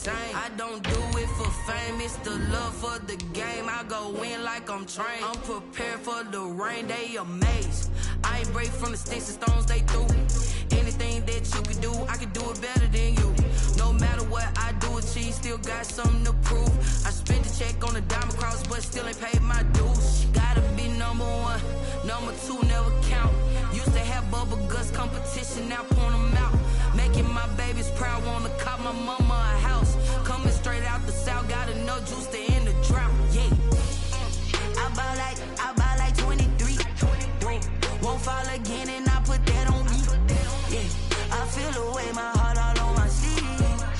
same. I don't do it for fame, it's the love for the game. I go in like I'm trained. I'm prepared for the rain, they amazed. I ain't break from the sticks and stones they threw. Anything that you can do, I can do it better than you. No matter what I do achieve, still got something to prove. I spent the check on the diamond cross, but still ain't paid my dues. Gotta be number one, number two never count. Used to have bubble guts competition, now point them out. Making my babies proud, wanna cop my mama a house. Coming straight out the south, got enough juice to end the drought. Yeah, I buy like 23. Won't fall again, and I put that on me. Yeah, I feel the way, my heart all on my sleeve.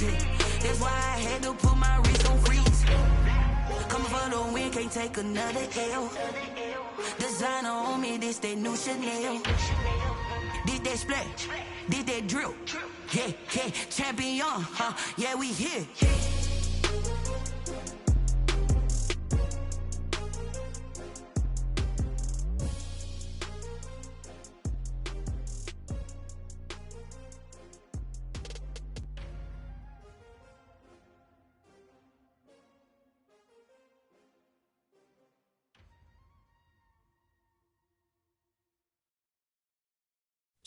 Yeah, that's why I had to put my wrist on freeze. Coming for the win, can't take another L. Designer on me, this that new Chanel. Did that splash, did that drill. Yeah, yeah, champion, huh? Yeah, we here.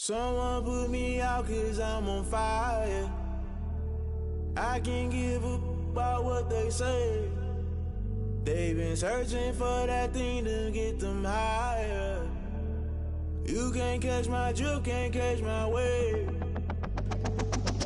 Someone put me out 'cause I'm on fire. I can't give up about what they say. They've been searching for that thing to get them higher. You can't catch my drift, can't catch my wave.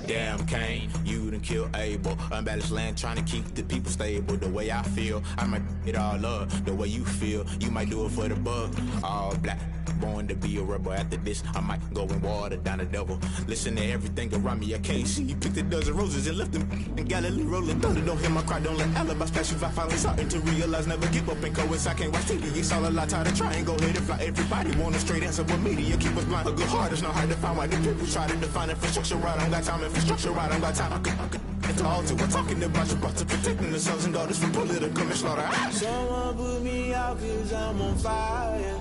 Damn, Kane, you done killed Abel. Unbalanced land, trying to keep the people stable. The way I feel, I might it all up. The way you feel, you might do it for the buck. All black, born to be a rebel. After this, I might go and water down the devil. Listen to everything around me, I can't see. You picked a dozen roses and left them in Galilee rolling thunder. Don't hear my cry, don't let alibis pass you. I finally starting to realize, never give up and coincide. Can't watch TV, it's all a lot. Tired of trying, go ahead and fly. Everybody want a straight answer, but media keep us blind. A good heart is not hard to find. Why the people try to define infrastructure right? I don't got time, infrastructure right, I don't got time. I could into all to. We're talking about you, about to protecting the sons and daughters from political slaughter. Someone put me out 'cause I'm on fire.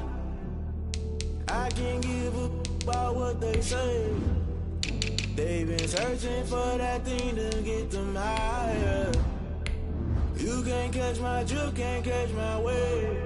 I can't give up about what they say. They've been searching for that thing to get them higher. You can't catch my drift, can't catch my wave.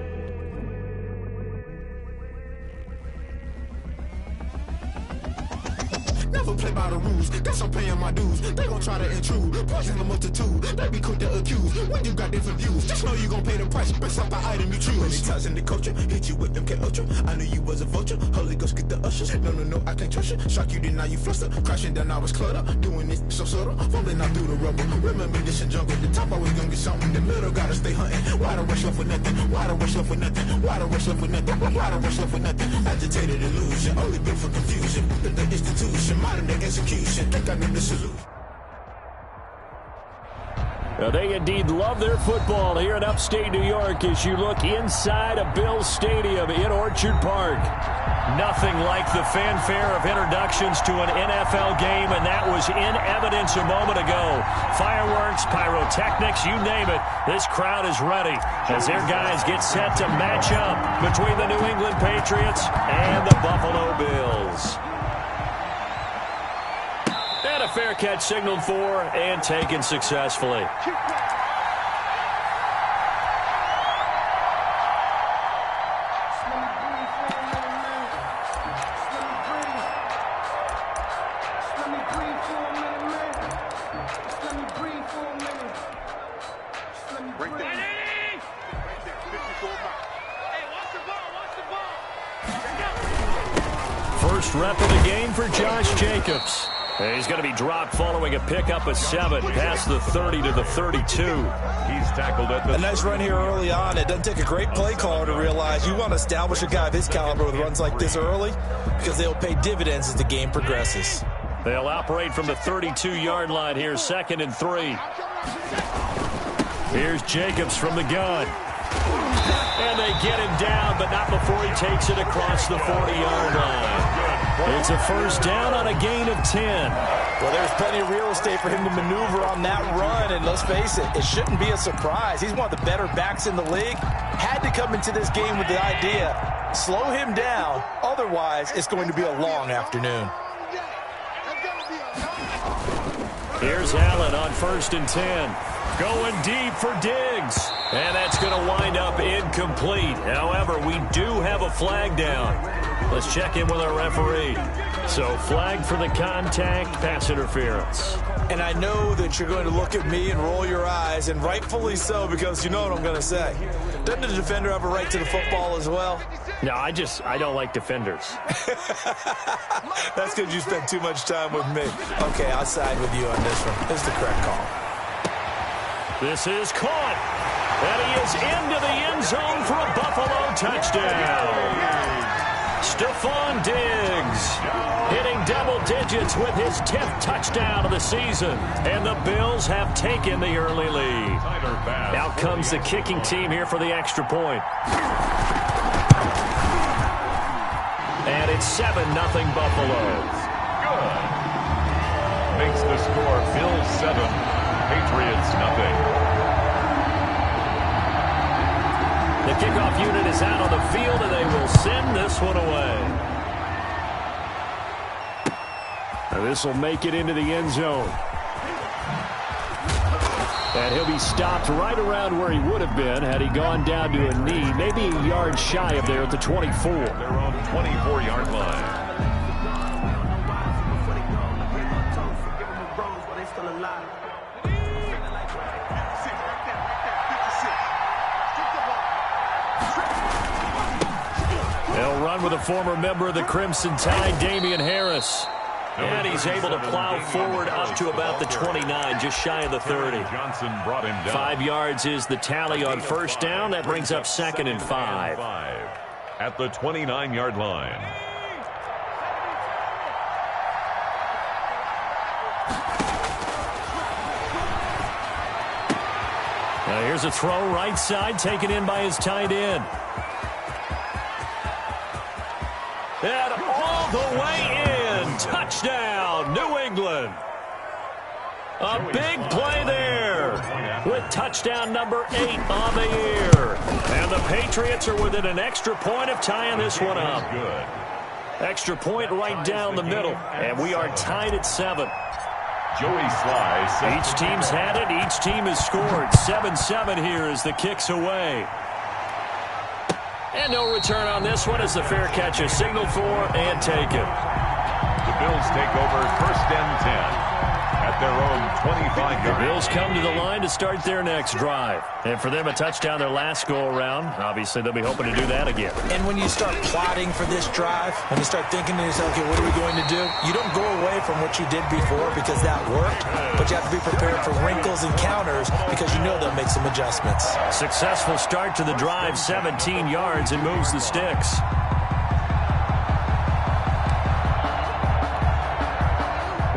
Never play by the rules, guess I'm paying my dues. They gon' try to intrude, poison the multitude. They be quick to accuse when you got different views. Just know you gon' pay the price based off the item you choose. Many times in the culture, hit you with them K Ultra. I knew you was a vulture, Holy Ghost get the ushers. No, I can't trust you. Shock you, then now you fluster. Crashing down, I was cluttered. Doing this so subtle, falling out through the rubble. Remember this in jungle, the top always gonna get something. The middle gotta stay hunting. Why the rush left for nothing? Why the rush left for nothing? Why the rush left for nothing? Why the rush left for nothing? Agitated illusion, only built for confusion. The institution, modern day execution. Think I know the solution. Well, they indeed love their football here in upstate New York as you look inside of Bills Stadium in Orchard Park. Nothing like the fanfare of introductions to an NFL game, and that was in evidence a moment ago. Fireworks, pyrotechnics, you name it. This crowd is ready as their guys get set to match up between the New England Patriots and the Buffalo Bills. And a fair catch signaled for and taken successfully. First rep of the game for Josh Jacobs. He's going to be dropped following a pickup of 7 past the 30 to the 32. He's tackled at the a nice run here early on. It doesn't take a great play caller to realize you want to establish a guy of his caliber with runs like this early because they'll pay dividends as the game progresses. They'll operate from the 32-yard line here, 2nd and 3. Here's Jacobs from the gun. And they get him down, but not before he takes it across the 40-yard line. It's a first down on a gain of 10. Well, there's plenty of real estate for him to maneuver on that run, and let's face it, it shouldn't be a surprise. He's one of the better backs in the league. Had to come into this game with the idea, slow him down, otherwise it's going to be a long afternoon. Here's Allen on 1st and 10. Going deep for Diggs. And that's going to wind up incomplete. However, we do have a flag down. Let's check in with our referee. So flag for the contact, pass interference. And I know that you're going to look at me and roll your eyes, and rightfully so, because you know what I'm going to say. Doesn't the defender have a right to the football as well? No, I don't like defenders. That's because you spent too much time with me. Okay, I'll side with you on this one. This is the correct call. This is caught. And he is into the end zone for a Buffalo touchdown. Stephon Diggs hitting double digits with his 10th touchdown of the season. And the Bills have taken the early lead. Out comes the kicking team here for the extra point. And it's 7-0 Buffalo. Good. Makes the score Bills 7, Patriots nothing. The kickoff unit is out on the field, and they will send this one away. Now this will make it into the end zone. And he'll be stopped right around where he would have been had he gone down to a knee, maybe a yard shy of there at the 24. Their own 24-yard line. They'll run with a former member of the Crimson Tide, Damian Harris. And he's able to plow forward up to about the 29, just shy of the 30. Johnson brought him down. 5 yards is the tally on first down. That brings up 2nd and 5. At the 29-yard line. Now here's a throw right side, taken in by his tight end. And all the way in. Touchdown, New England. A big play there with touchdown number 8 on the year. And the Patriots are within an extra point of tying this one up. Extra point right down the middle. And we are tied at 7. Joey Slice. Each team's had it. Each team has scored. 7-7 here as the kick's away. And no return on this one as the fair catch is signaled for and taken. The Bills take over 1st and 10 at their own 25-yard. The Bills come to the line to start their next drive. And for them, a touchdown their last go-around. Obviously, they'll be hoping to do that again. And when you start plotting for this drive, when you start thinking to yourself, okay, what are we going to do? You don't go away from what you did before because that worked, but you have to be prepared for wrinkles and counters because you know they'll make some adjustments. Successful start to the drive, 17 yards, and moves the sticks.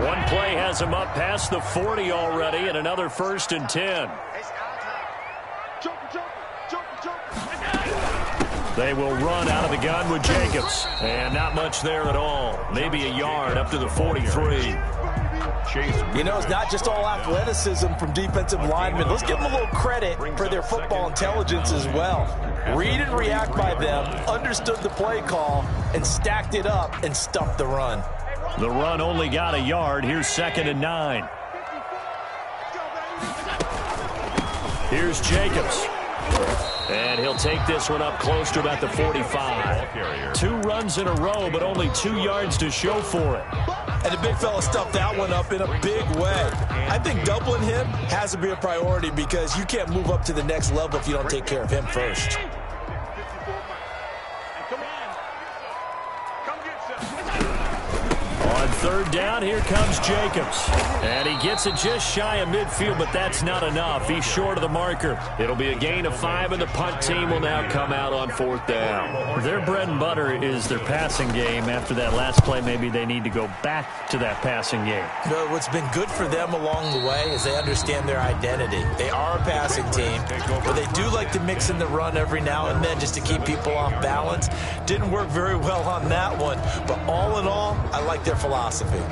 One play has him up past the 40 already, and another 1st and 10. They will run out of the gun with Jacobs. And not much there at all. Maybe a yard up to the 43. You know, it's not just all athleticism from defensive linemen. Let's give them a little credit for their football intelligence as well. Read and react by them, understood the play call, and stacked it up and stuffed the run. The run only got a yard. Here's 2nd and 9. Here's Jacobs. And he'll take this one up close to about the 45. 2 runs in a row, but only 2 yards to show for it. And the big fella stuffed that one up in a big way. I think doubling him has to be a priority because you can't move up to the next level if you don't take care of him first. On 3rd down, here comes Jacobs. And he gets it just shy of midfield, but that's not enough. He's short of the marker. It'll be a gain of 5, and the punt team will now come out on 4th down. Their bread and butter is their passing game. After that last play, maybe they need to go back to that passing game. No, what's been good for them along the way is they understand their identity. They are a passing team, but they do like to mix in the run every now and then just to keep people off balance. Didn't work very well on that one, but all in all, I like their philosophy.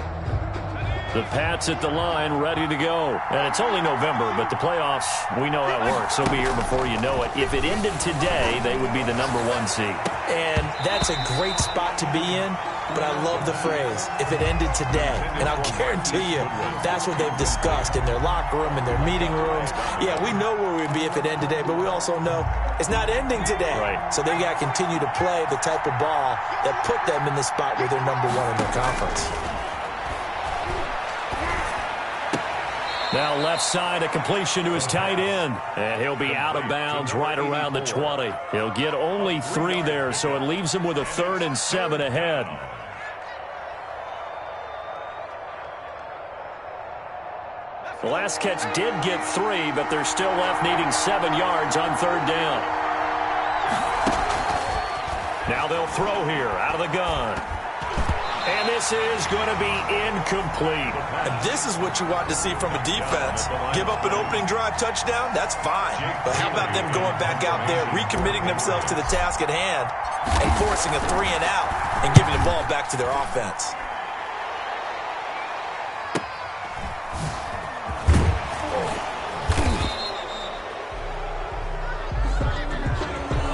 The Pats at the line, ready to go. And it's only November, but the playoffs, we know how it works. They'll be here before you know it. If it ended today, they would be the #1 seed. And that's a great spot to be in, but I love the phrase, if it ended today. And I'll guarantee you, that's what they've discussed in their locker room, in their meeting rooms. Yeah, we know where we'd be if it ended today, but we also know it's not ending today. Right. So they got to continue to play the type of ball that put them in the spot where they're #1 in their conference. Now left side, a completion to his tight end. And he'll be out of bounds right around the 20. He'll get only 3 there, so it leaves him with a 3rd and 7 ahead. The last catch did get 3, but they're still left needing 7 yards on 3rd down. Now they'll throw here out of the gun. And this is going to be incomplete. And this is what you want to see from a defense. Give up an opening drive touchdown, that's fine. But how about them going back out there, recommitting themselves to the task at hand, and forcing a 3 and out, and giving the ball back to their offense.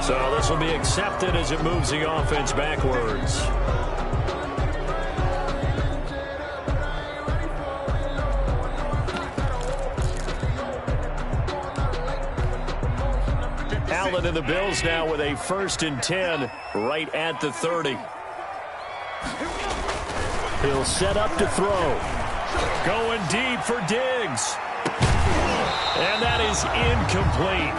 So this will be accepted as it moves the offense backwards. Allen and the Bills now with a 1st and 10 right at the 30. He'll set up to throw. Going deep for Diggs. And that is incomplete.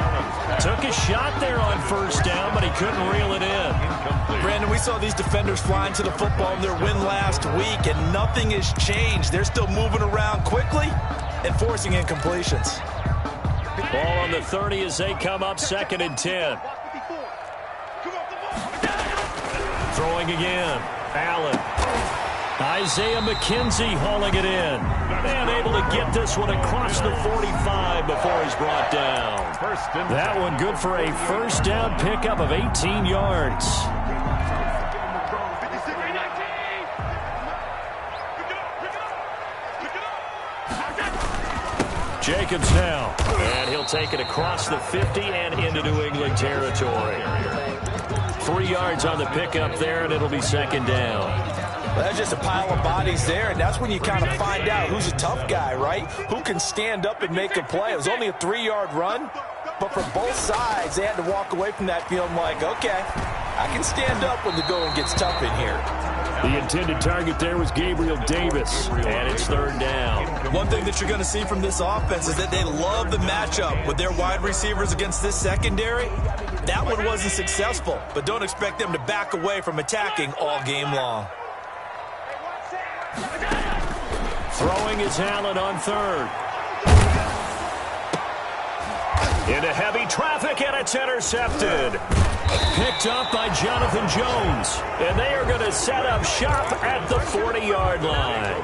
Took a shot there on 1st down, but he couldn't reel it in. Brandon, we saw these defenders flying to the football in their win last week, and nothing has changed. They're still moving around quickly and forcing incompletions. Ball on the 30 as they come up 2nd and 10. Throwing again. Allen. Isaiah McKenzie hauling it in. And able to get this one across the 45 before he's brought down. That one good for a 1st down pickup of 18 yards. Jacobs now. And he'll take it across the 50 and into New England territory. 3 yards on the pickup there, and it'll be 2nd down. Well, that's just a pile of bodies there, and that's when you kind of find out who's a tough guy, right? Who can stand up and make a play. It was only a 3-yard run, but for both sides, they had to walk away from that feeling like, okay, I can stand up when the going gets tough in here. The intended target there was Gabriel Davis, and it's 3rd down. One thing that you're going to see from this offense is that they love the matchup with their wide receivers against this secondary. That one wasn't successful, but don't expect them to back away from attacking all game long. Throwing is Allen on 3rd. Into heavy traffic, and it's intercepted. Picked up by Jonathan Jones. And they are going to set up shop at the 40-yard line.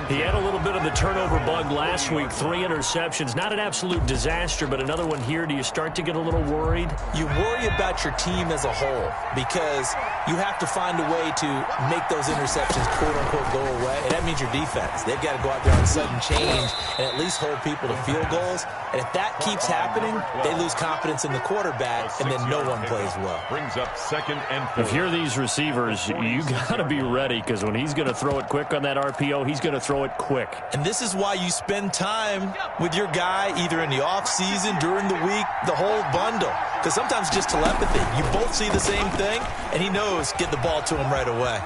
He had a little bit of the turnover bug last week. 3 interceptions. Not an absolute disaster, but another one here. Do you start to get a little worried? You worry about your team as a whole because you have to find a way to make those interceptions, quote-unquote, go away. And that means your defense. They've got to go out there on sudden change and at least hold people to field goals. And if that keeps happening, they lose confidence in the quarterback, and then no one plays well. Brings up 2nd and 4. If you're these receivers, you got to be ready because when he's going to throw it quick on that RPO, he's going to throw it quick. And this is why you spend time with your guy either in the offseason, during the week, the whole bundle. Because sometimes just telepathy. You both see the same thing, and he knows get the ball to him right away.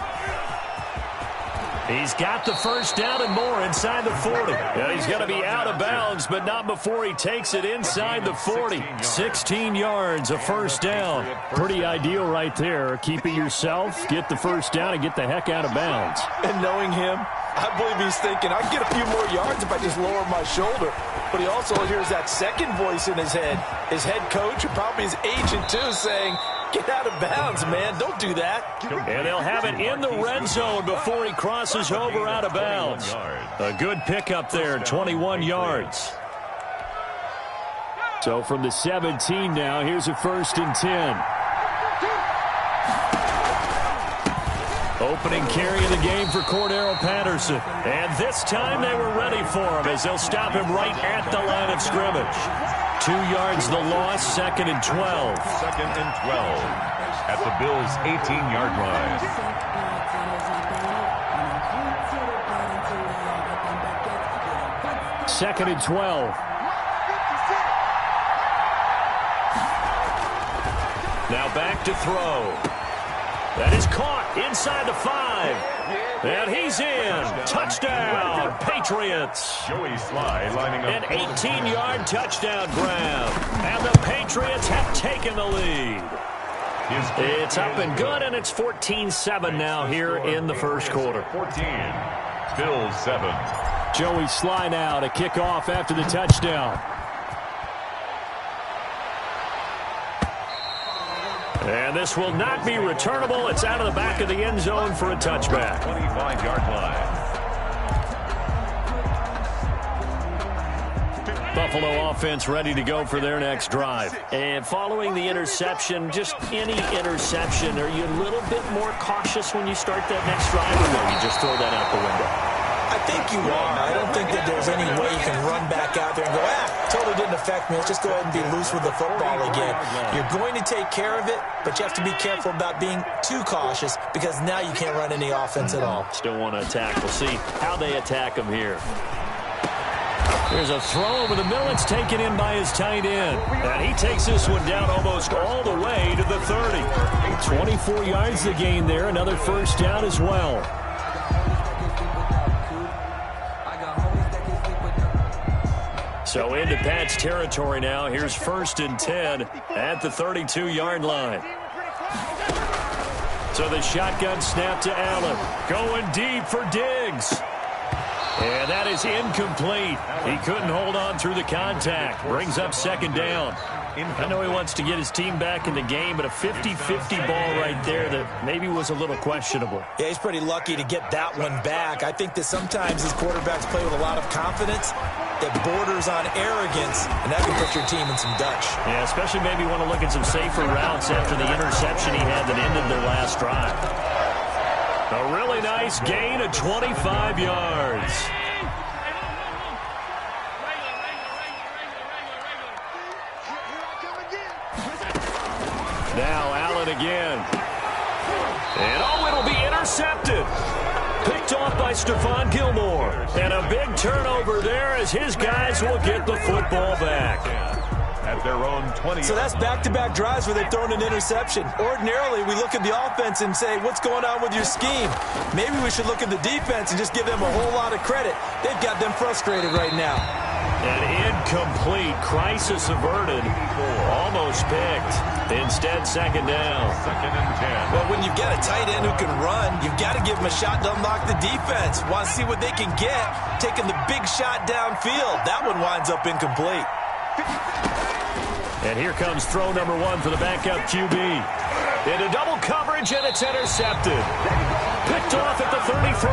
He's got the 1st down and more inside the 40. And he's going to be out of bounds, but not before he takes it inside the 40. 16 yards, a 1st down. Pretty ideal right there. Keep it yourself, get the 1st down, and get the heck out of bounds. And knowing him, I believe he's thinking, I can get a few more yards if I just lower my shoulder. But he also hears that second voice in his head, his head coach and probably his agent too, saying, get out of bounds, man. Don't do that. And they'll have it in the red zone before he crosses over out of bounds. A good pickup there, 21 yards. So from the 17 now, here's a 1st and 10. Opening carry of the game for Cordero Patterson. And this time they were ready for him as they'll stop him right at the line of scrimmage. 2 yards the loss, 2nd and 12. 2nd and 12 at the Bills' 18-yard line. Second and 12. Now back to throw. That is caught inside the 5. And he's in. Touchdown, Patriots. Joey Sly lining up. An 18-yard touchdown grab. And the Patriots have taken the lead. It's up and good, and it's 14-7 now here in the first quarter. 14. Bills 7. Joey Sly now to kick off after the touchdown. And this will not be returnable. It's out of the back of the end zone for a touchback. 25-yard line. Buffalo offense ready to go for their next drive. And following the interception, just any interception, are you a little bit more cautious when you start that next drive, or no, you just throw that out the window? I think you are. I don't think that there's any way you can run back out there and go, totally didn't affect me. Let's just go ahead and be loose with the football again. You're going to take care of it, but you have to be careful about being too cautious because now you can't run any offense at all. Still want to attack. We'll see how they attack him here. There's a throw over the middle. It's taken in by his tight end. And he takes this one down almost all the way to the 30. 24 yards to gain there. Another first down as well. So into Pat's territory now. Here's 1st and 10 at the 32-yard line. So the shotgun snap to Allen. Going deep for Diggs. And that is incomplete. He couldn't hold on through the contact. Brings up 2nd down. I know he wants to get his team back in the game, but a 50-50 ball right there that maybe was a little questionable. Yeah, he's pretty lucky to get that one back. I think that sometimes these quarterbacks play with a lot of confidence that borders on arrogance, and that can put your team in some Dutch. Yeah, especially maybe want to look at some safer routes after the interception he had that ended their last drive. A really nice gain of 25 yards. Now Allen again. And it'll be intercepted. Picked off by Stephon Gilmore. And a big turnover there as his guys will get the football back. At their own 20. So that's back-to-back drives where they've thrown an interception. Ordinarily, we look at the offense and say, what's going on with your scheme? Maybe we should look at the defense and just give them a whole lot of credit. They've got them frustrated right now. An incomplete, crisis averted, almost picked. Instead, 2nd down. 2nd and 10. Well, when you've got a tight end who can run, you've got to give him a shot to unlock the defense. Want to see what they can get, taking the big shot downfield. That one winds up incomplete. And here comes throw number 1 for the backup QB. Into double coverage, and it's intercepted. Picked off at the 33.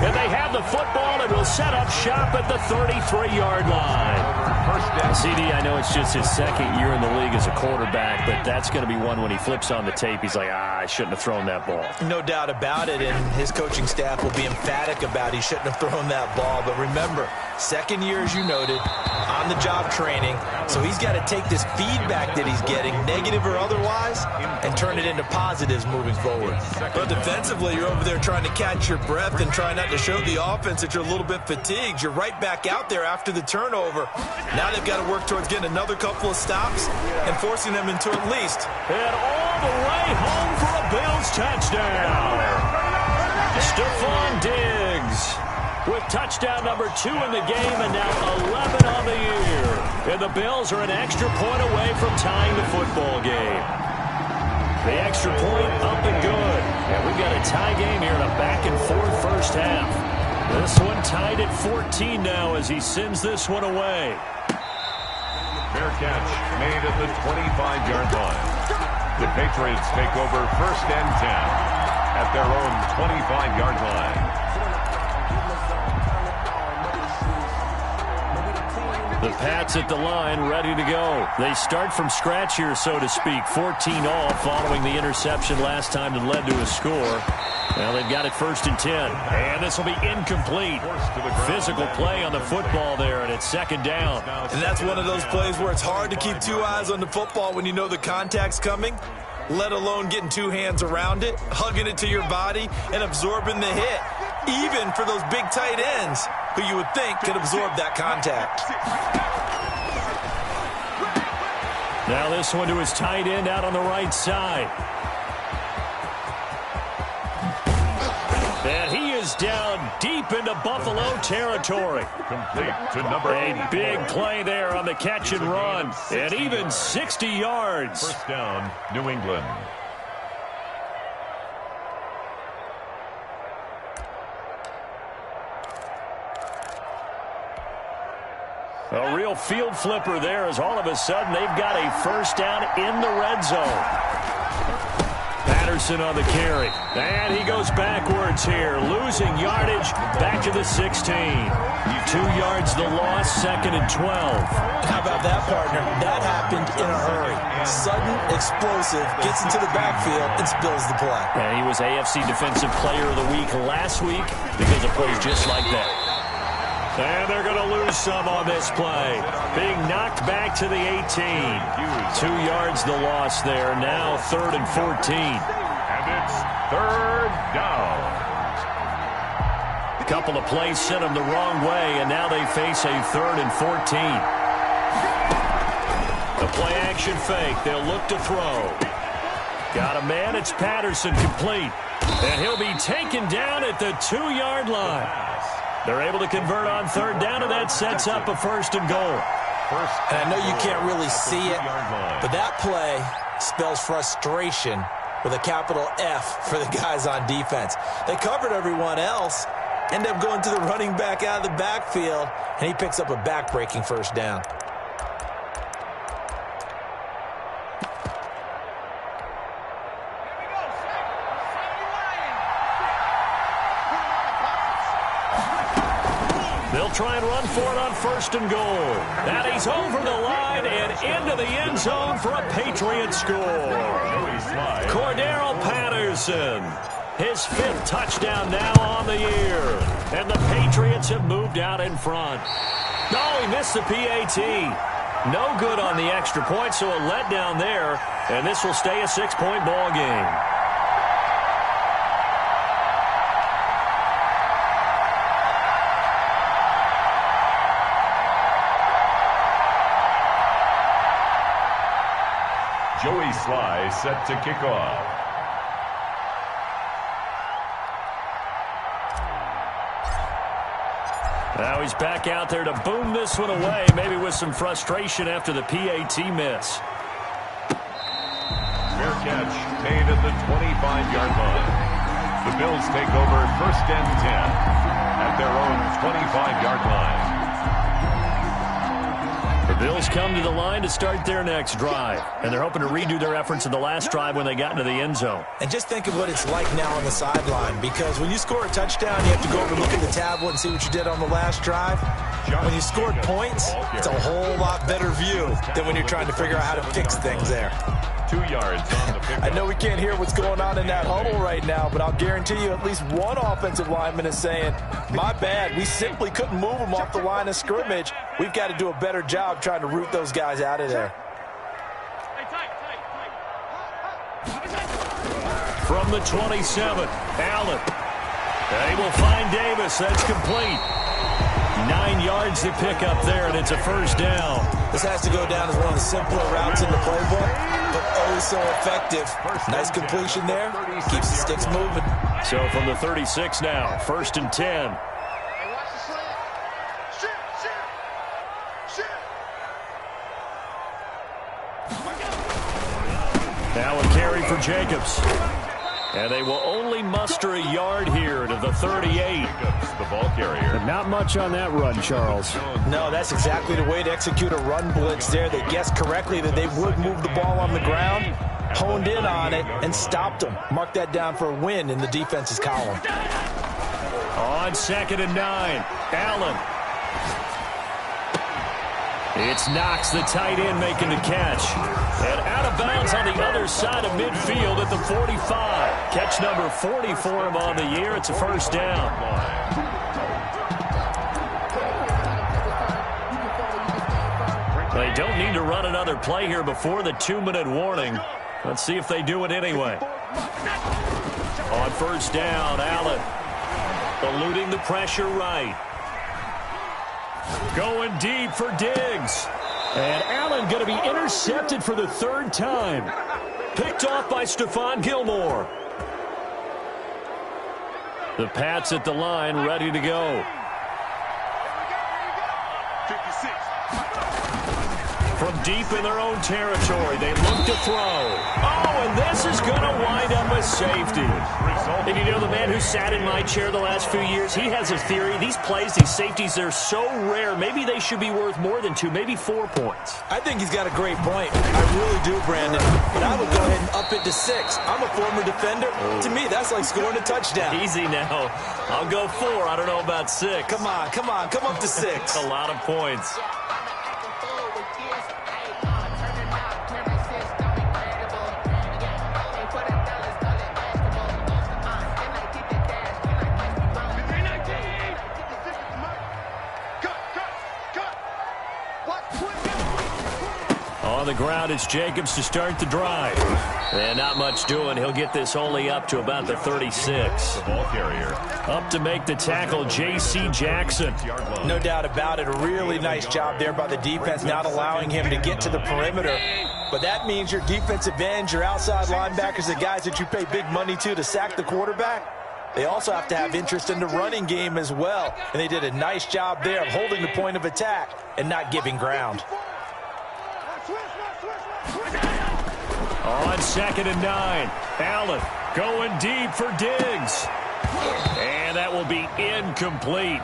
And they have the football and will set up shop at the 33-yard line. CD, I know it's just his 2nd year in the league as a quarterback, but that's going to be one when he flips on the tape. He's like, I shouldn't have thrown that ball. No doubt about it, and his coaching staff will be emphatic about he shouldn't have thrown that ball. But remember, 2nd year, as you noted, on-the-job training. So he's got to take this feedback that he's getting, negative or otherwise, and turn it into positives moving forward. But defensively, you're over there trying to catch your breath and try not to show the offense that you're a little bit fatigued. You're right back out there after the turnover. Now they've got to work towards getting another couple of stops and forcing them into at least. And all the way home for a Bills touchdown. Stephon Diggs with touchdown number 2 in the game and now 11 on the year. And the Bills are an extra point away from tying the football game. The extra point up and good. And we've got a tie game here in a back-and-forth first half. This one tied at 14 now as he sends this one away. Fair catch made at the 25-yard line. The Patriots take over 1st and 10 at their own 25-yard line. The Pats at the line, ready to go. They start from scratch here, so to speak. 14 all following the interception last time that led to a score. Well, they've got it 1st and 10. And this will be incomplete. Physical play on the football there, and it's 2nd down. And that's one of those plays where it's hard to keep 2 eyes on the football when you know the contact's coming, let alone getting 2 hands around it, hugging it to your body, and absorbing the hit, even for those big tight ends who you would think could absorb that contact. Now this one to his tight end out on the right side. And he is down deep into Buffalo territory. Complete to number 80. A big play there on the catch and run. And even 60 yards. 1st down, New England. A real field flipper there as all of a sudden they've got a 1st down in the red zone. Patterson on the carry. And he goes backwards here, losing yardage back to the 16. 2 yards the loss, 2nd and 12. How about that, partner? That happened in a hurry. Sudden, explosive, gets into the backfield and spills the play. And he was AFC Defensive Player of the Week last week because of plays just like that. And they're going to lose some on this play. Being knocked back to the 18. 2 yards the loss there. Now 3rd and 14. And it's 3rd down. A couple of plays sent them the wrong way, and now they face a 3rd and 14. The play action fake. They'll look to throw. Got a man. It's Patterson complete. And he'll be taken down at the 2-yard line. They're able to convert on 3rd down, and that sets up a 1st and goal. And I know you can't really see it, but that play spells frustration with a capital F for the guys on defense. They covered everyone else, end up going to the running back out of the backfield, and he picks up a back-breaking 1st down. They'll try and run for it on 1st and goal. And he's over the line and into the end zone for a Patriot score. Cordero Patterson, his 5th touchdown now on the year. And the Patriots have moved out in front. No, he missed the PAT. No good on the extra point, so a letdown there. And this will stay a 6-point ball game. Joey Sly set to kick off. Now he's back out there to boom this one away, maybe with some frustration after the PAT miss. Fair catch made at the 25-yard line. The Bills take over 1st and 10 at their own 25-yard line. The Bills come to the line to start their next drive, and they're hoping to redo their efforts in the last drive when they got into the end zone. And just think of what it's like now on the sideline, because when you score a touchdown, you have to go over and look at the tablet and see what you did on the last drive. When you scored points, it's a whole lot better view than when you're trying to figure out how to fix things there. 2 yards on the pickup. I know we can't hear what's going on in that huddle right now, but I'll guarantee you at least one offensive lineman is saying, my bad, we simply couldn't move them off the line of scrimmage. We've got to do a better job trying to root those guys out of there. From the 27, Allen. They will find Davis. That's complete. 9 yards to pick up there, and it's a 1st down. This has to go down as one of the simpler routes in the playbook, but oh so effective. Nice completion there. Keeps the sticks moving. So from the 36 now, 1st and 10. Now a carry for Jacobs. And they will only muster a yard here to the 38. The ball carrier. But not much on that run, Charles. No, that's exactly the way to execute a run blitz there. They guessed correctly that they would move the ball on the ground, honed in on it, and stopped them. Mark that down for a win in the defense's column. On 2nd and 9, Allen. It's Knox, the tight end, making the catch. And out of bounds on the other side of midfield at the 45. Catch number 40 for him on the year. It's a first down. They don't need to run another play here before the 2-minute warning. Let's see if they do it anyway. On first down, Allen eluding the pressure right. Going deep for Diggs. And Allen going to be intercepted for the third time. Picked off by Stephon Gilmore. The Pats at the line, ready to go. From deep in their own territory, they look to throw. Oh, and this is going to wind up a safety. And you know, the man who sat in my chair the last few years, he has a theory. These plays, these safeties, they're so rare. Maybe they should be worth more than 2, maybe 4 points. I think he's got a great point. I really do, Brandon. But I would go ahead and up it to 6. I'm a former defender. To me, that's like scoring a touchdown. Easy now. I'll go 4. I don't know about 6. Come on. Come up to 6. A lot of points. On the ground, it's Jacobs to start the drive. And not much doing. He'll get this only up to about the 36. The ball carrier. Up to make the tackle, J.C. Jackson. No doubt about it. A really nice job there by the defense, not allowing him to get to the perimeter. But that means your defensive ends, your outside linebackers, the guys that you pay big money to sack the quarterback, they also have to have interest in the running game as well. And they did a nice job there of holding the point of attack and not giving ground. On 2nd and 9, Allen going deep for Diggs. And that will be incomplete.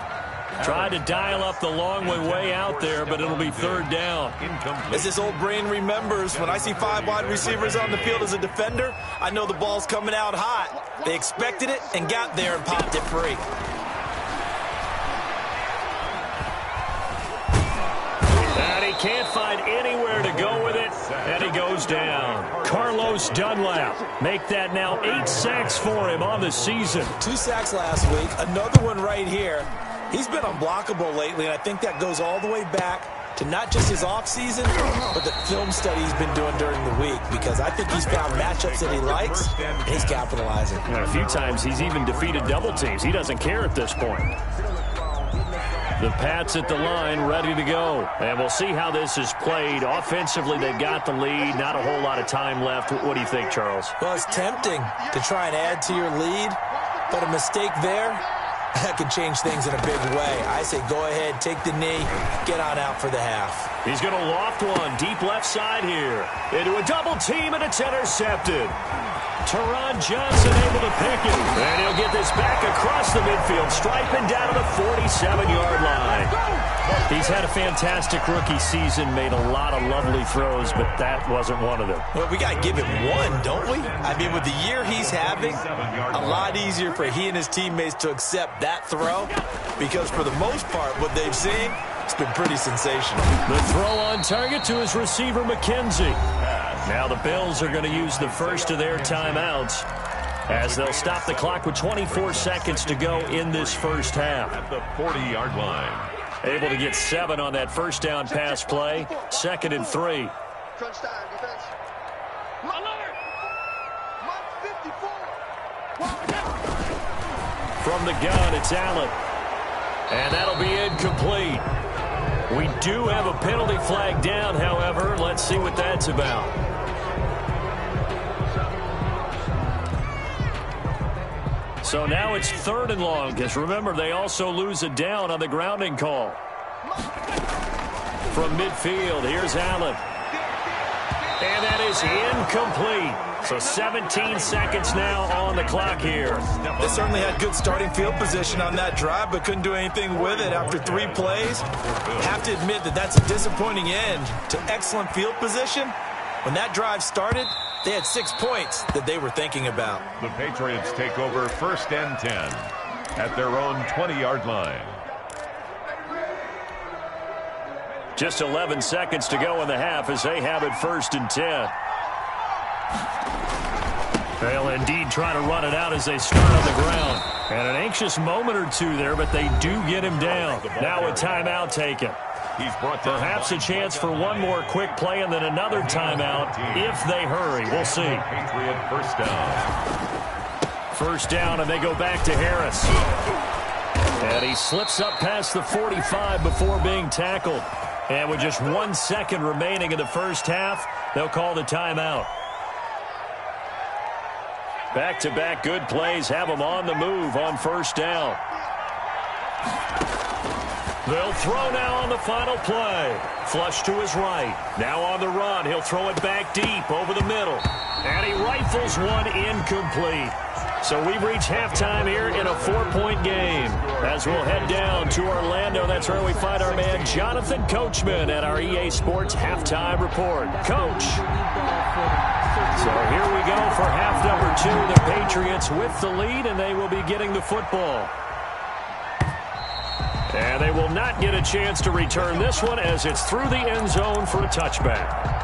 Tried to dial up the long way out there, but it'll be third down. As this old brain remembers, when I see 5 wide receivers on the field as a defender, I know the ball's coming out hot. They expected it and got there and popped it free. And he can't find anywhere to go with it, and he goes down. Carlos Dunlap, make that now 8 sacks for him on the season. 2 sacks last week, another one right here. He's been unblockable lately, and I think that goes all the way back to not just his offseason, but the film study he's been doing during the week, because I think he's found matchups that he likes, and he's capitalizing. A few times he's even defeated double teams. He doesn't care at this point. The Pats at the line, ready to go. And we'll see how this is played. Offensively, they've got the lead. Not a whole lot of time left. What do you think, Charles? Well, it's tempting to try and add to your lead, but a mistake there, that could change things in a big way. I say go ahead, take the knee, get on out for the half. He's going to loft one deep left side here. Into a double team, and it's intercepted. Teron Johnson able to pick it. And he'll get this back across the midfield, striping down to the 47-yard line. He's had a fantastic rookie season, made a lot of lovely throws, but that wasn't one of them. Well, we got to give him one, don't we? I mean, with the year he's having, a lot easier for he and his teammates to accept that throw, because for the most part, what they've seen, it's been pretty sensational. The throw on target to his receiver, McKenzie. Now the Bills are going to use the first of their timeouts as they'll stop the clock with 24 seconds to go in this first half. At the 40-yard line. Able to get 7 on that first down pass play. 2nd and 3. Crunch time, defense. Alert! Mark 54. From the gun, it's Allen. And that'll be incomplete. We do have a penalty flag down, however. Let's see what that's about. So now it's 3rd and long, because remember, they also lose a down on the grounding call. From midfield, here's Allen. And that is incomplete. So 17 seconds now on the clock here. They certainly had good starting field position on that drive, but couldn't do anything with it after 3 plays. Have to admit that that's a disappointing end to excellent field position. When that drive started, they had 6 points that they were thinking about. The Patriots take over 1st and 10 at their own 20-yard line. Just 11 seconds to go in the half as they have it 1st and 10. They'll indeed try to run it out as they start on the ground. And an anxious moment or two there, but they do get him down. Now a timeout taken. Perhaps a chance for one more quick play and then another timeout if they hurry. We'll see. Patriot first down. First down, and they go back to Harris. And he slips up past the 45 before being tackled. And with just 1 second remaining in the first half, they'll call the timeout. Back-to-back good plays have them on the move on first down. They'll throw now on the final play. Flush to his right. Now on the run. He'll throw it back deep over the middle. And he rifles one incomplete. So we've reached halftime here in a 4-point game. As we'll head down to Orlando, that's where we find our man Jonathan Coachman at our EA Sports Halftime Report. Coach. So here we go for half number 2. The Patriots with the lead, and they will be getting the football. And they will not get a chance to return this one as it's through the end zone for a touchback.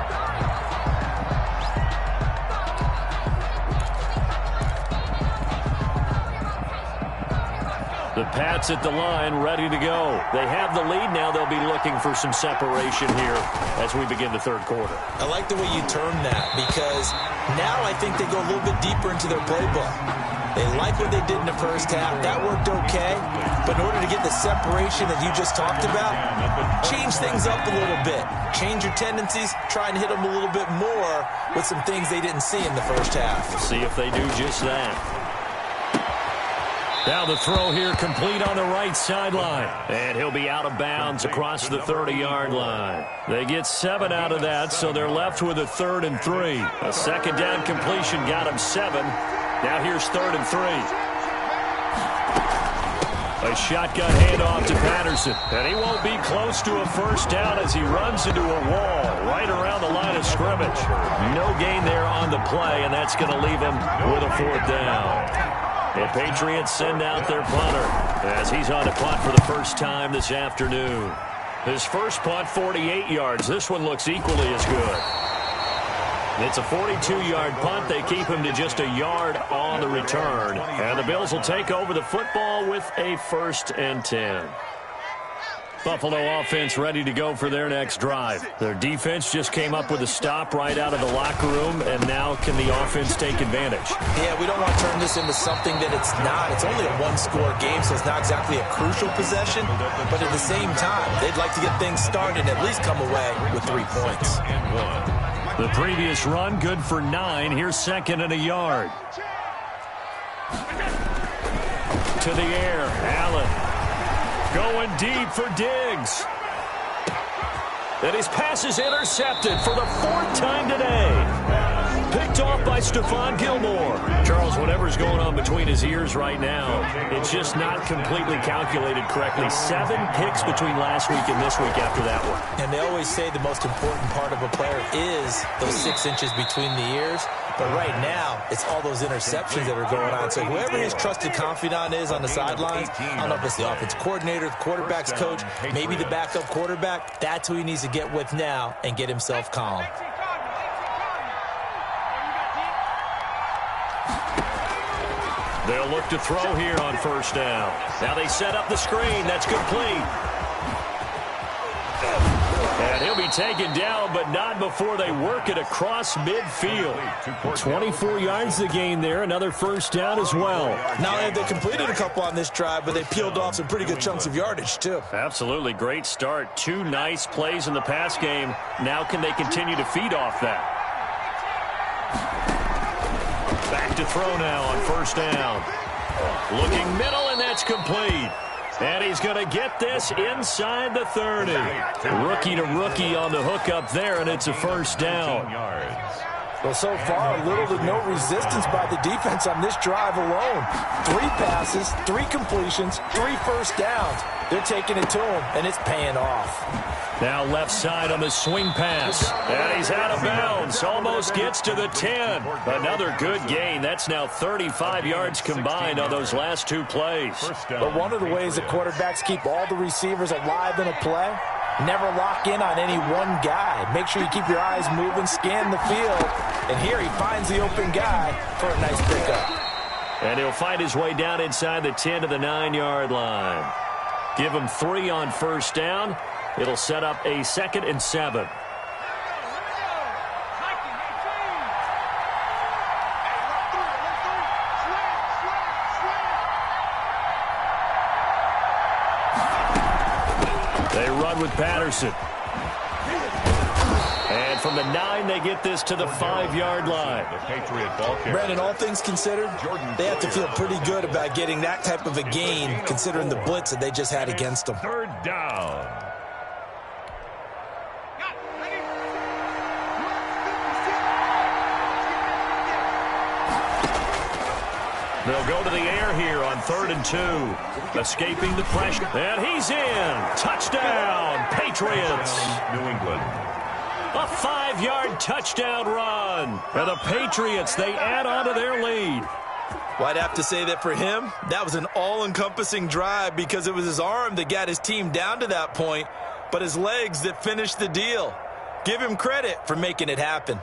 The Pats at the line, ready to go. They have the lead. Now they'll be looking for some separation here as we begin the third quarter. I like the way you term that because now I think they go a little bit deeper into their playbook. They like what they did in the first half. That worked okay. But in order to get the separation that you just talked about, change things up a little bit. Change your tendencies. Try and hit them a little bit more with some things they didn't see in the first half. We'll see if they do just that. Now the throw here complete on the right sideline. And he'll be out of bounds across the 30-yard line. They get 7 out of that, so they're left with a 3rd and 3. A second down completion got him 7. Now here's 3rd and 3. A shotgun handoff to Patterson. And he won't be close to a first down as he runs into a wall right around the line of scrimmage. No gain there on the play, and that's going to leave him with a 4th down. The Patriots send out their punter as he's on a punt for the first time this afternoon. His first punt, 48 yards. This one looks equally as good. It's a 42-yard punt. They keep him to just a yard on the return. And the Bills will take over the football with a 1st and 10. Buffalo offense ready to go for their next drive. Their defense just came up with a stop right out of the locker room, and now can the offense take advantage? Yeah, we don't want to turn this into something that it's not. It's only a one-score game, so it's not exactly a crucial possession. But at the same time, they'd like to get things started and at least come away with 3 points. The previous run, good for 9. Here's 2nd and a yard. To the air, Allen. Going deep for Diggs. And his pass is intercepted for the 4th time today. Picked off by Stephon Gilmore. Charles, whatever's going on between his ears right now, it's just not completely calculated correctly. 7 picks between last week and this week after that one. And they always say the most important part of a player is those 6 inches between the ears. But right now, it's all those interceptions that are going on. So whoever his trusted confidant is on the sidelines, I don't know if it's the offense coordinator, the quarterback's coach, maybe the backup quarterback, that's who he needs to get with now and get himself calm. They'll look to throw here on first down. Now they set up the screen. That's complete. And he'll be taken down, but not before they work it across midfield. 24 yards the gain there. Another first down as well. Now they completed a couple on this drive, but they peeled off some pretty good chunks of yardage, too. Absolutely. Great start. 2 nice plays in the pass game. Now can they continue to feed off that? Back to throw now on first down. Looking middle, and that's complete. And he's going to get this inside the 30. Rookie to rookie on the hook up there, and it's a first down. Well, so far, little to no resistance by the defense on this drive alone. 3 passes, 3 completions, 3 first downs. They're taking it to him, and it's paying off. Now left side on the swing pass. And he's out of bounds. Almost gets to the 10. Another good gain. That's now 35 yards combined on those last 2 plays. But one of the ways that quarterbacks keep all the receivers alive in a play Never lock in on any one guy. Make sure you keep your eyes moving, scan the field. And here he finds the open guy for a nice pickup. And he'll find his way down inside the 10 to the 9-yard line. Give him 3 on first down. It'll set up a 2nd and 7. They run with Patterson. And from the 9, they get this to the 5-yard line. The Patriot ball carrier. Brandon, all things considered, they have to feel pretty good about getting that type of a gain, considering the blitz that they just had against them. 3rd down. They'll go to the air here on 3rd and 2. Escaping the pressure. And he's in. Touchdown, Patriots. New England. A 5-yard touchdown run. And the Patriots, they add on to their lead. Well, I'd have to say that for him, that was an all-encompassing drive because it was his arm that got his team down to that point, but his legs that finished the deal. Give him credit for making it happen.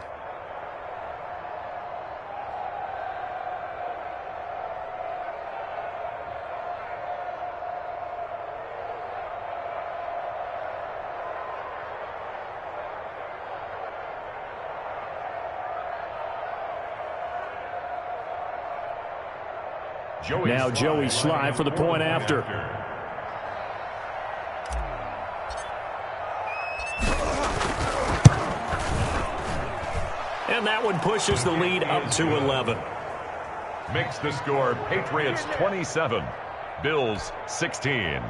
Now Joey Sly for the point after. And that one pushes the lead up to 11. Makes the score Patriots 27, Bills 16.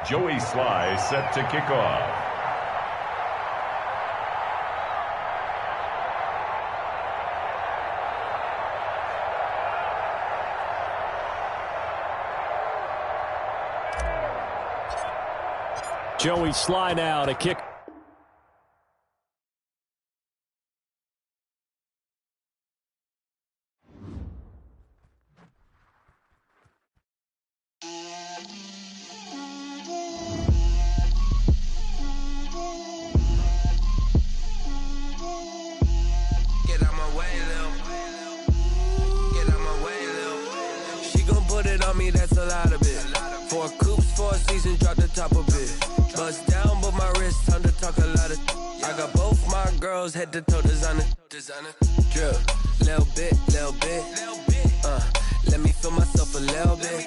Joey Sly set to kick off. Joey Sly now to kick. Head to toe designer. Drip, little bit. Let me feel myself a little bit.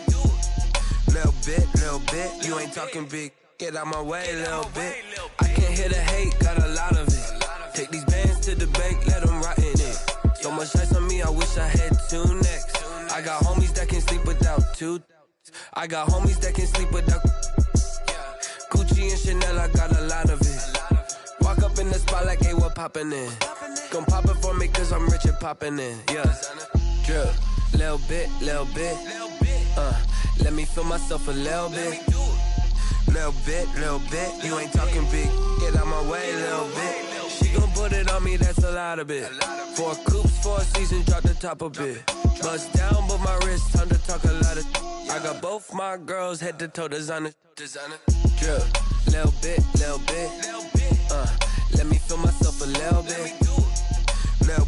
You ain't talking big. Get out my way, little bit. I can't hear the hate, got a lot of it. Take these bands to the bank, let them rot in it. So much ice on me, I wish I had 2 necks. I got homies that can sleep without 2. I got homies that can sleep without Gucci and Chanel, I got a lot of it. Walk up in the spot like, hey, what poppin' in? Gon' pop it for me cause I'm rich and poppin' in, yeah. Drip, little bit. Let me feel myself a little bit. Little bit. You ain't talking big. Get out my way, little bit. She gon' put it on me, that's a lot of bit. 4 coops, 4 seasons, drop the top a bit. Bust down, but my wrist, time to talk a lot of. I got both my girls head to toe designer. Drip, little bit. Let me feel myself a little bit. Little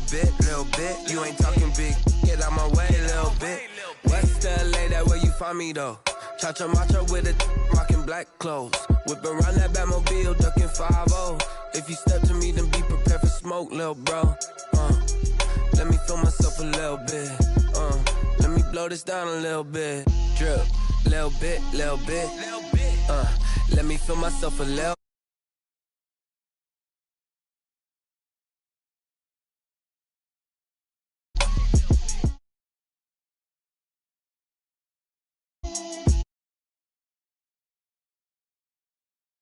bit. You ain't talking big. Get out my way, little bit. West LA, that where you find me though. Cha-cha matcha with it, rockin' black clothes. Whip around that Batmobile, ducking 5-0. If you step to me, then be prepared for smoke, little bro. Let me feel myself a little bit. Let me blow this down a little bit. Drip, little bit. Let me feel myself a little.